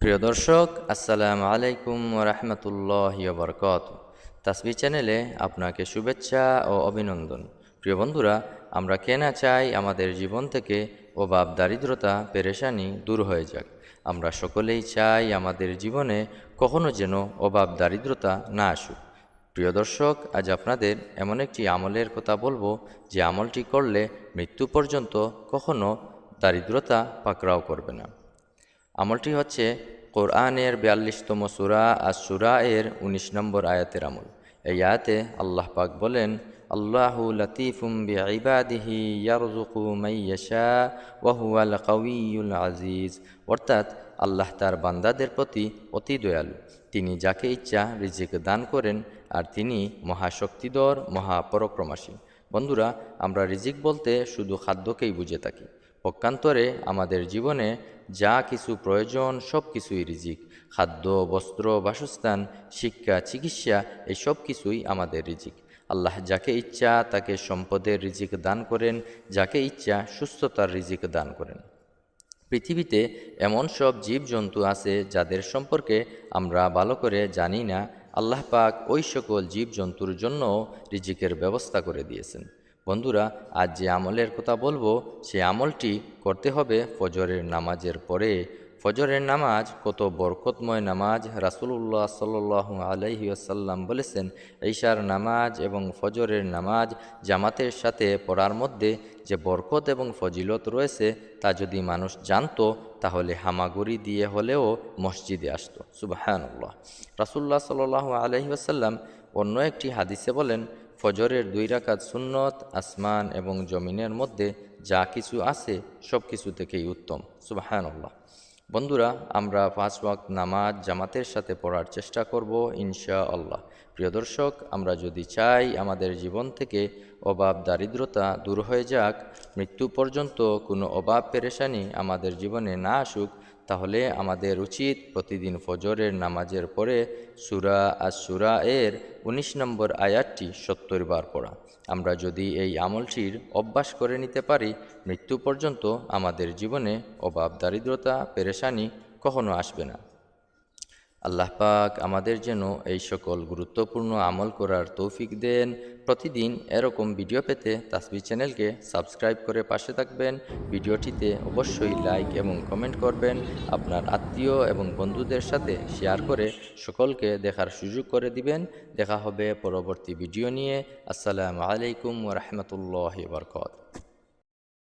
প্রিয় দর্শক, আসসালামু আলাইকুম ওয়া রাহমাতুল্লাহি ওয়া বারাকাতুহু। তাসবিহ চ্যানেলে আপনাকে শুভেচ্ছা ও অভিনন্দন। প্রিয় বন্ধুরা, আমরা কে না চাই আমাদের জীবন থেকে অভাব, দারিদ্রতা, পেরেশানি দূর হয়ে যাক। আমরা সকলেই চাই আমাদের জীবনে কখনো যেন অভাব, দারিদ্রতা না আসুক। প্রিয় দর্শক, আজ আপনাদের এমন একটি আমলের কথা বলবো যে আমলটি করলে মৃত্যু পর্যন্ত কখনো দারিদ্রতা পাকড়াও করবে না। আমলটি হচ্ছে কোরআনের ৪২তম সূরা আশ-শুরা এর ১৯ নম্বর আয়াতের আমল। এই আয়াতে আল্লাহ পাক বলেন, আল্লাহু লাতীফুম বিইবাদিহি ইয়ারযুকু মান ইয়াশা ওয়া হুয়াল কাউইয়ুল আজিজ। অর্থাৎ আল্লাহ তার বান্দাদের প্রতি অতি দয়ালু। তিনি যাকে ইচ্ছা রিজিক দান করেন, আর তিনি মহাশক্তিধর, মহাপরাক্রমশালী। বন্ধুরা, আমরা রিজিক বলতে শুধু খাদ্যকেই বুঝে থাকি। পক্ষান্তরে আমাদের জীবনে যা কিছু প্রয়োজন সব কিছুই রিজিক। খাদ্য, বস্ত্র, বাসস্থান, শিক্ষা, চিকিৎসা, এই সব কিছুই আমাদের রিজিক। আল্লাহ যাকে ইচ্ছা তাকে সম্পদের রিজিক দান করেন, যাকে ইচ্ছা সুস্থতার রিজিক দান করেন। পৃথিবীতে এমন সব জীবজন্তু আছে যাদের সম্পর্কে আমরা ভালো করে জানি না। আল্লাহ পাক ওই সকল জীবজন্তুর জন্য রিজিকের ব্যবস্থা করে দিয়েছেন। বন্ধুরা, আজ যে আমলের কথা বলবো সে আমলটি করতে হবে ফজরের নামাজের পরে। ফজরের নামাজ কত বরকতময় নামাজ। রাসূলুল্লাহ সাল্লাল্লাহু আলাইহি ওয়াসাল্লাম বলেছেন, ঈশার নামাজ এবং ফজরের নামাজ জামাতের সাথে পড়ার মধ্যে যে বরকত এবং ফজিলত রয়েছে তা যদি মানুষ জানতো তাহলে হামাগুড়ি দিয়ে হলেও মসজিদে আসতো। সুবহানাল্লাহ। রাসূলুল্লাহ সাল্লাল্লাহু আলাইহি ওয়াসাল্লাম অন্য একটি হাদিসে বলেন, ফজরের 2 রাকাত সুন্নত আসমান এবং জমিনের মধ্যে যা কিছু আছে সব কিছু থেকেই উত্তম। সুবহানাল্লাহ। বন্ধুরা, আমরা 5 ওয়াক্ত নামাজ জামাতের সাথে পড়ার চেষ্টা করব ইনশাআল্লাহ। প্রিয় দর্শক, আমরা যদি চাই আমাদের জীবন থেকে অভাব, দারিদ্রতা দূর হয়ে যাক, মৃত্যু পর্যন্ত কোনো অভাব, পেরেশানি আমাদের জীবনে না আসুক, তাহলে আমাদের উচিত প্রতিদিন ফজরের নামাজের পরে সূরা আশ-শুরা এর ১৯ নম্বর আয়াতটি ৭০ বার পড়া। আমরা যদি এই আমলটির অভ্যাস করে নিতে পারি, মৃত্যু পর্যন্ত আমাদের জীবনে অভাব, দারিদ্রতা, পেরেশানি কখনো আসবে না। আল্লাহ পাক আমাদের যেন এই সকল গুরুত্বপূর্ণ আমল করার তৌফিক দেন। প্রতিদিন এরকম ভিডিও পেতে তাসবিহ চ্যানেলকে সাবস্ক্রাইব করে পাশে থাকবেন। ভিডিওটিতে অবশ্যই লাইক এবং কমেন্ট করবেন। আপনার আত্মীয় এবং বন্ধুদের সাথে শেয়ার করে সকলকে দেখার সুযোগ করে দিবেন। দেখা হবে পরবর্তী ভিডিও নিয়ে। আসসালামু আলাইকুম ওয়া রাহমাতুল্লাহি ওয়া বারাকাতুহু।